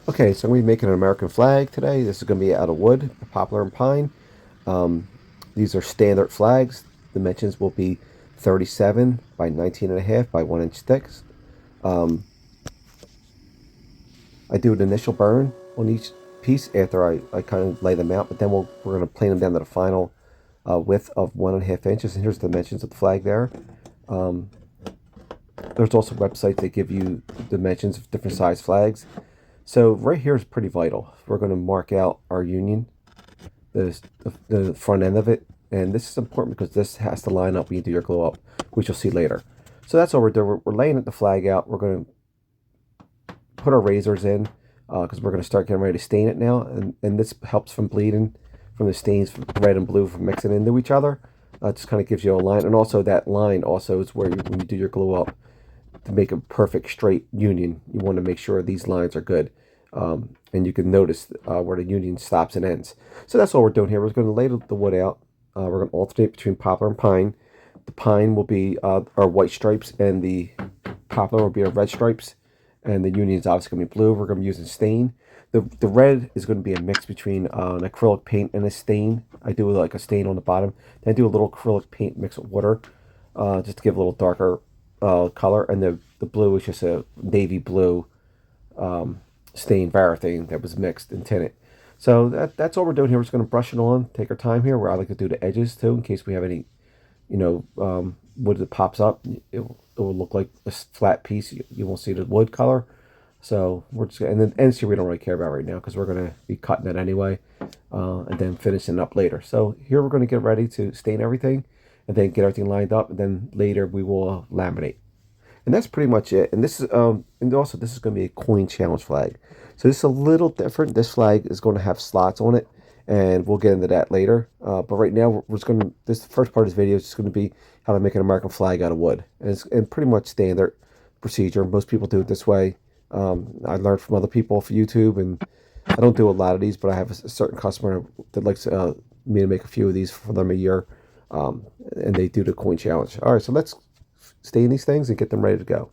Okay, so I'm going to be making an American flag today. This is going to be out of wood, poplar and pine. Um, these are standard flags. Dimensions will be 37 by 19 and a half by 1 inch sticks. Um, I do an initial burn on each piece after I kind of lay them out, but then we're going to plane them down to the final width of 1.5 inches. And here's the dimensions of the flag there. Um, there's also websites that give you dimensions of different size flags. So right here is pretty vital. We're going to mark out our union, the front end of it, and this is important because this has to line up when you do your glow up, which you'll see later. So that's what we're doing. We're laying the flag out. We're going to put our razors in because we're going to start getting ready to stain it now, and this helps from bleeding from the stains, red and blue, from mixing into each other. It just kind of gives you a line, and also that line also is where when you do your glow up, to make a perfect straight union, you want to make sure these lines are good. And you can notice where the union stops and ends. So that's all we're doing here. We're going to lay the wood out. We're going to alternate between poplar and pine. The pine will be our white stripes, and the poplar will be our red stripes. And the union is obviously going to be blue. We're going to be using stain. The red is going to be a mix between an acrylic paint and a stain. I do like a stain on the bottom. Then I do a little acrylic paint mixed with water, just to give a little darker color. And the blue is just a navy blue stain varithane that was mixed and tinted. So that's all we're doing here. We're just going to brush it on, take our time here. Where I like to do the edges too, in case we have any, wood that pops up. It will look like a flat piece. You won't see the wood color. So we're just, and then ends here we don't really care about right now because we're going to be cutting it anyway, and then finishing up later. So here we're going to get ready to stain everything, and then get everything lined up, and then later we will laminate. And that's pretty much it. And this is and also this is going to be a coin challenge flag. So this is a little different. This flag is going to have slots on it, and we'll get into that later. But right now we're just going to, this first part of this video is just going to be how to make an American flag out of wood. And it's pretty much standard procedure. Most people do it this way. I learned from other people for YouTube, and I don't do a lot of these, but I have a certain customer that likes me to make a few of these for them a year, and they do the coin challenge. All right, so let's stain these things and get them ready to go.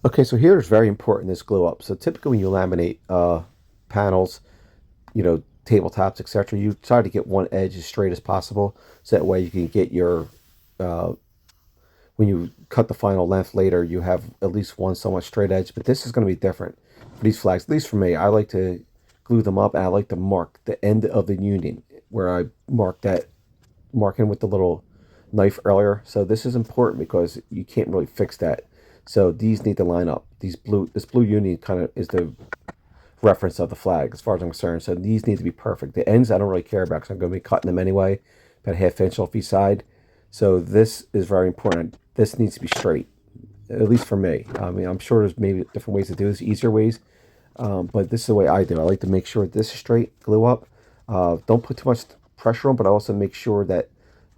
Okay, so here is very important, this glue up. So typically when you laminate panels, tabletops, etc., you try to get one edge as straight as possible, so that way you can get your uh, when you cut the final length later, you have at least one somewhat straight edge. But this is going to be different for these flags. At least for me, I like to glue them up, and I like to mark the end of the union where I marking with the little knife earlier. So this is important because you can't really fix that. So these need to line up. This blue union kind of is the reference of the flag as far as I'm concerned. So these need to be perfect. The ends I don't really care about because I'm going to be cutting them anyway, about a half inch off each side. So this is very important. This needs to be straight, at least for me. I mean, I'm sure there's maybe different ways to do this, easier ways, but this is the way I do. I like to make sure this is straight, glue up. Don't put too much pressure on, but I also make sure that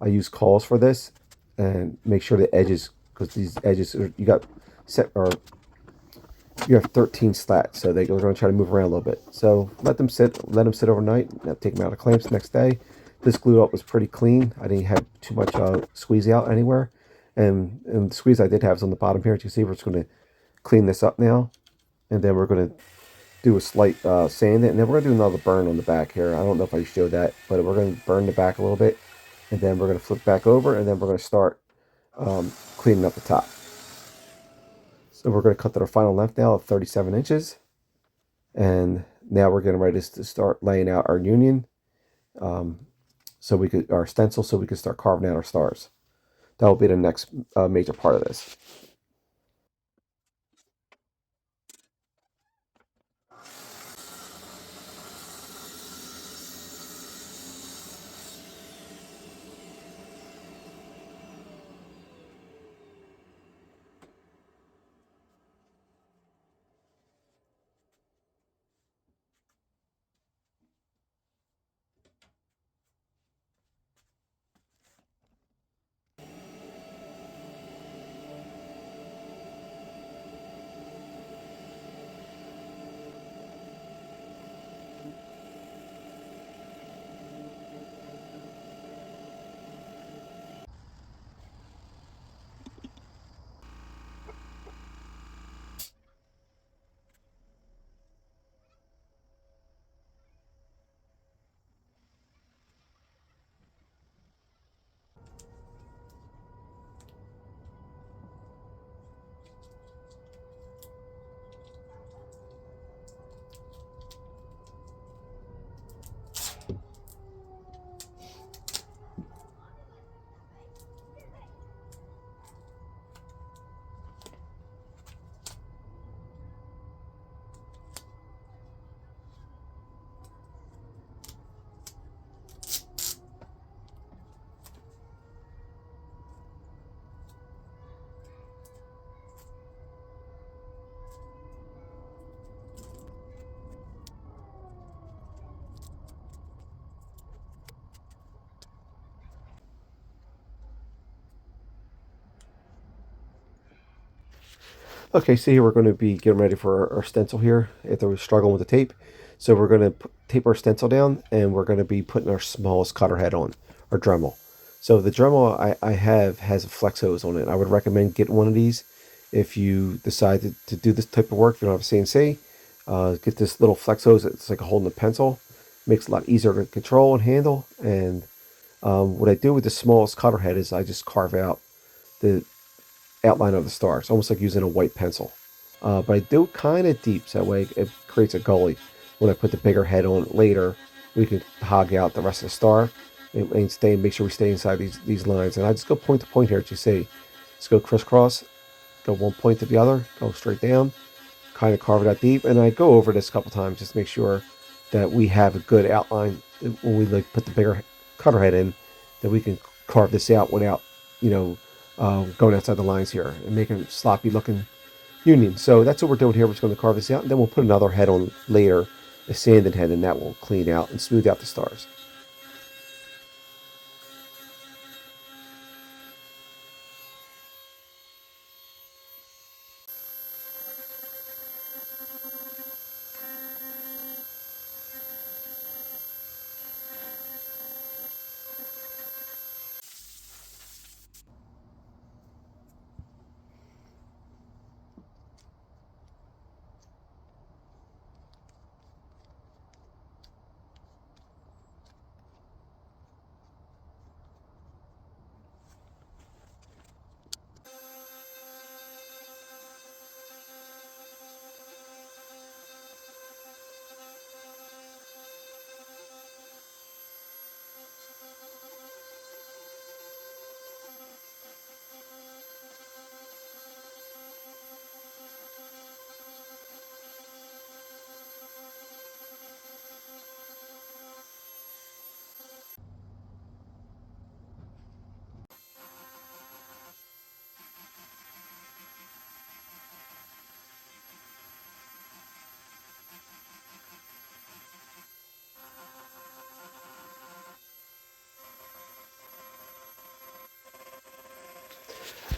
I use cauls for this and make sure the edges, because these edges you got set, or you have 13 slats, so they're going to try to move around a little bit. So let them sit overnight. Now take them out of clamps next day. This glue up was pretty clean. I didn't have too much squeeze out anywhere, and the squeeze I did have is on the bottom here. As you see, we're just going to clean this up now, and then we're going to do a slight sand it, and then we're going to do another burn on the back here. I don't know if I showed that, but we're going to burn the back a little bit, and then we're going to flip back over, and then we're going to start cleaning up the top. So we're going to cut to our final length now of 37 inches. And now we're getting ready to start laying out our union, our stencil, so we could start carving out our stars. That will be the next major part of this. Okay, so here we're going to be getting ready for our stencil here after we're struggling with the tape. So we're going to tape our stencil down, and we're going to be putting our smallest cutter head on, our Dremel. So the Dremel I have has a flex hose on it. I would recommend getting one of these if you decide to do this type of work. If you don't have a CNC, get this little flex hose. It's like holding a pencil. Makes it a lot easier to control and handle. And what I do with the smallest cutter head is I just carve out the outline of the star. It's almost like using a white pencil. But I do kind of deep, so that way it creates a gully. When I put the bigger head on later, we can hog out the rest of the star and stay. Make sure we stay inside these lines. And I just go point to point here, as you see. Just go crisscross, go one point to the other, go straight down, kind of carve it out deep. And I go over this a couple times just to make sure that we have a good outline when we like put the bigger cutter head in, that we can carve this out without, you know, going outside the lines here and making sloppy looking union. So that's what we're doing here. We're just going to carve this out, and then we'll put another head on later, a sanded head, and that will clean out and smooth out the stars.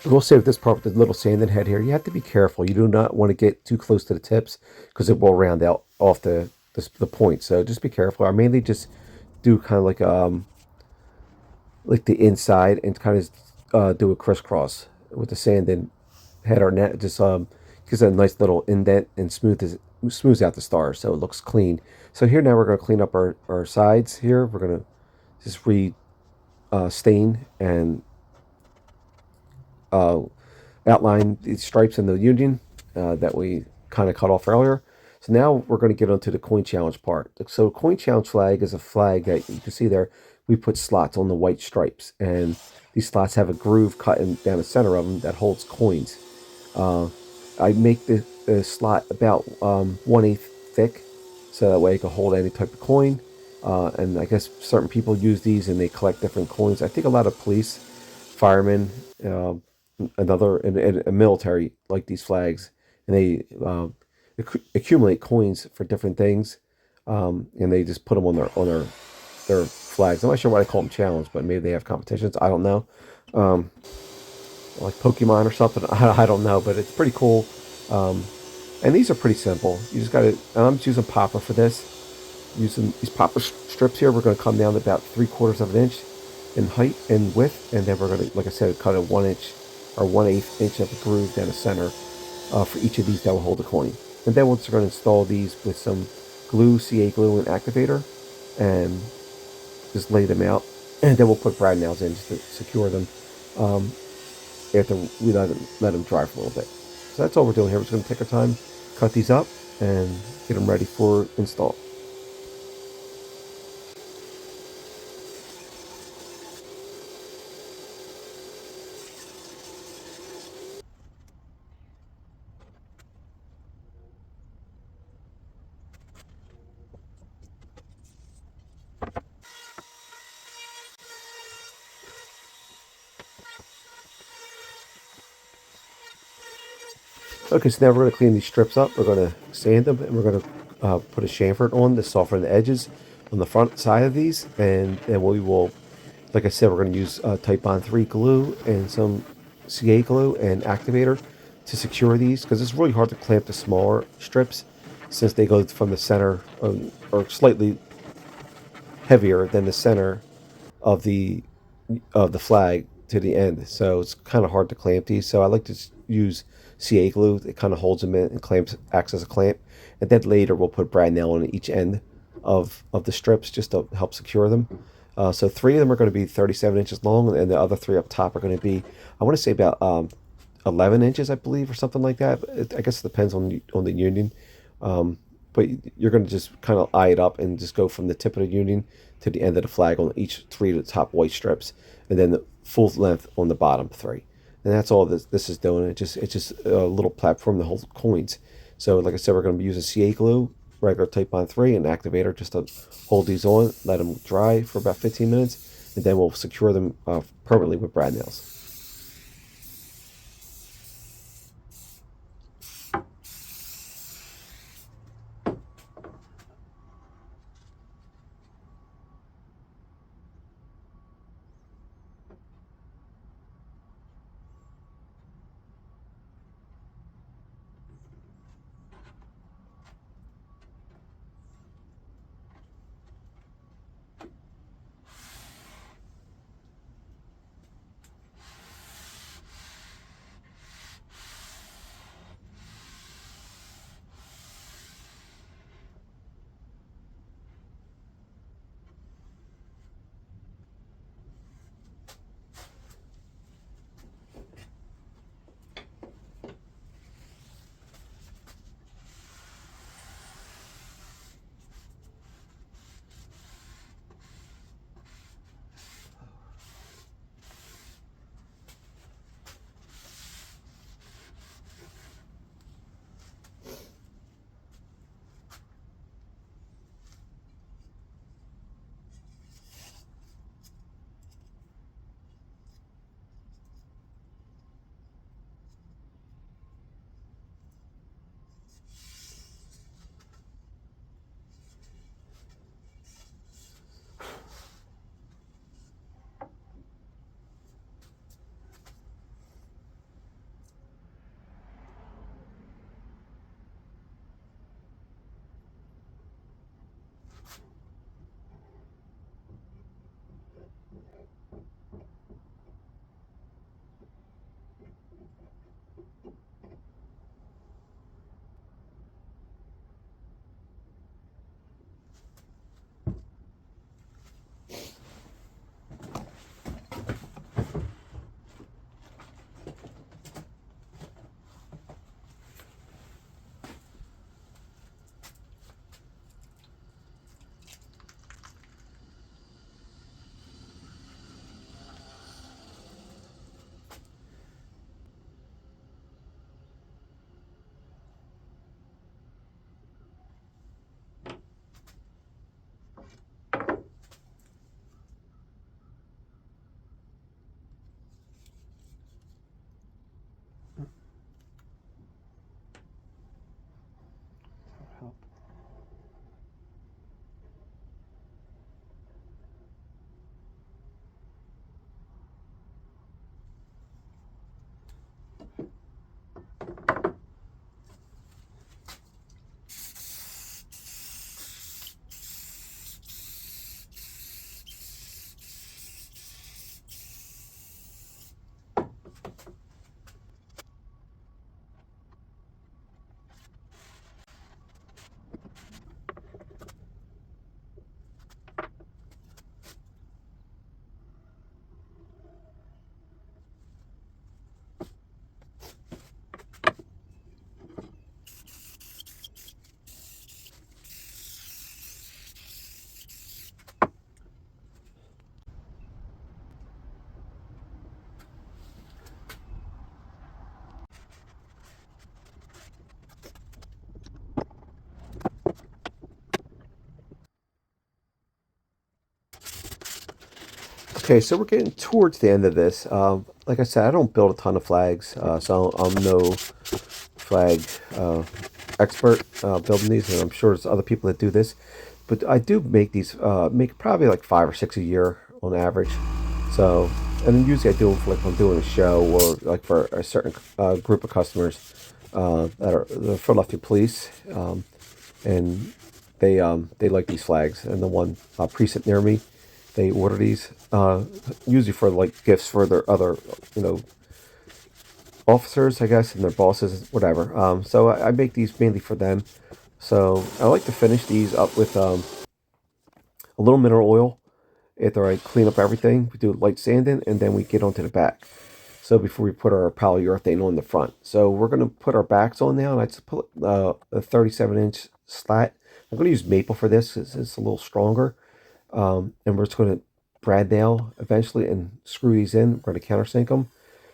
I will say with this part with the little sanded head here, you have to be careful. You do not want to get too close to the tips because it will round out off the point. So just be careful. I mainly just do kind of like the inside and kind of do a crisscross with the sanded head or net. Just gives it a nice little indent and smooths out the stars so it looks clean. So here now we're going to clean up our sides here. We're going to just stain and uh, outline these stripes in the union that we kind of cut off earlier. So now we're going to get onto the coin challenge part. So coin challenge flag is a flag that you can see there. We put slots on the white stripes, and these slots have a groove cut down the center of them that holds coins. Uh, I make the slot about 1/8 thick, so that way it can hold any type of coin. And I guess certain people use these and they collect different coins. I think a lot of police, firemen, uh, another and a military like these flags, and they accumulate coins for different things, and they just put them on their flags. I'm not sure why they call them challenge, but maybe they have competitions. I don't know, like Pokemon or something. I don't know, but it's pretty cool. Um, and these are pretty simple. You just got to. I'm just using popper for this. Using these popper strips here, we're going to come down to about 3/4 of an inch in height and width, and then we're going to, like I said, cut a 1 inch or 1/8 inch of a groove down the center for each of these that will hold the coin. And then we're going to install these with some glue, CA glue, and activator, and just lay them out. And then we'll put brad nails in just to secure them um, after we let them dry for a little bit. So that's all we're doing here. We're just going to take our time, cut these up, and get them ready for install. Okay, so now we're going to clean these strips up. We're going to sand them, and we're going to put a chamfer on to soften the edges on the front side of these. And then we will, like I said, we're going to use Type Bond 3 glue and some CA glue and activator to secure these, because it's really hard to clamp the smaller strips since they go from the center, or slightly heavier than the center of the flag to the end. So it's kind of hard to clamp these. So I like to use CA glue. It kind of holds them in and clamps, acts as a clamp. And then later we'll put brad nail on each end of the strips just to help secure them. So three of them are going to be 37 inches long, and the other three up top are going to be, I want to say about 11 inches, I believe, or something like that. I guess it depends on the union. But you're going to just kind of eye it up and just go from the tip of the union to the end of the flag on each three of the top white strips, and then the full length on the bottom three. And that's all this is doing. It's just a little platform to hold coins. So like I said, we're going to be using CA glue, regular Type Bond 3, and activator just to hold these on, let them dry for about 15 minutes, and then we'll secure them permanently with brad nails. Okay, so we're getting towards the end of this. Like I said, I don't build a ton of flags, so I'm no flag uh, expert building these, and I'm sure there's other people that do this. But I do make these, make probably like 5 or 6 a year on average. So And then usually I do it for, like, if I'm doing a show or like for a certain group of customers that are the Philadelphia police, and they like these flags. And the one precinct near me, they order these usually for like gifts for their other, you know, officers, I guess, and their bosses, whatever. So I make these mainly for them. So I like to finish these up with a little mineral oil after I clean up everything. We do light sanding, and then we get onto the back. So before we put our polyurethane on the front, so we're gonna put our backs on now, and I just put a 37-inch slat. I'm gonna use maple for this. It's a little stronger, and we're just gonna brad nail eventually and screw these in. We're gonna countersink them,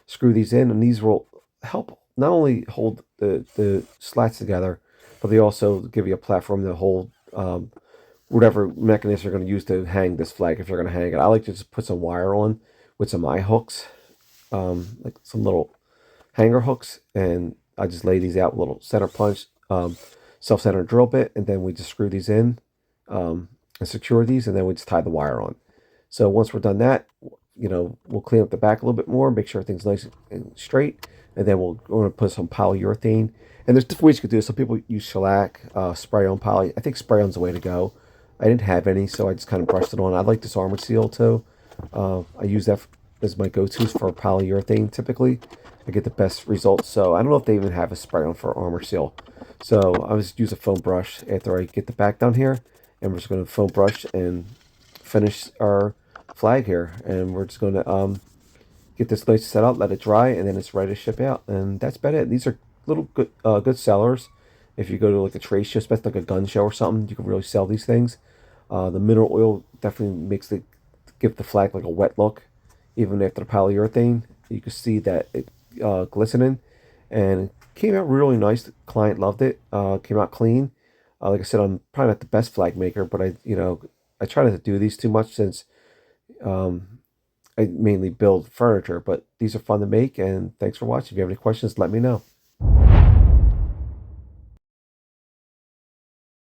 screw these in, and these will help not only hold the slats together, but they also give you a platform to hold whatever mechanism you're going to use to hang this flag if you're going to hang it. I like to just put some wire on with some eye hooks, like some little hanger hooks, and I just lay these out with a little center punch, self-center drill bit, and then we just screw these in and secure these, and then we just tie the wire on. So once we're done that, we'll clean up the back a little bit more, make sure everything's nice and straight, and then we're going to put some polyurethane. And there's different ways you could do it. Some people use shellac, spray on poly. I think spray on's the way to go. I didn't have any, so I just kind of brushed it on. I like this armor seal too. I use that as my go-tos for polyurethane typically. I get the best results. So I don't know if they even have a spray on for armor seal. So I just use a foam brush after I get the back down here, and we're just going to foam brush and finish our flag here. And we're just going to get this nice set up, let it dry, and then it's ready to ship out. And that's about it. These are little good sellers. If you go to like a trade show, especially like a gun show or something, you can really sell these things. The mineral oil definitely makes the give the flag like a wet look, even after the polyurethane. You can see that it glistening, and it came out really nice. The client loved it. Came out clean. Like I said, I'm probably not the best flag maker, but I try not to do these too much since I mainly build furniture. But these are fun to make, and thanks for watching. If you have any questions, let me know.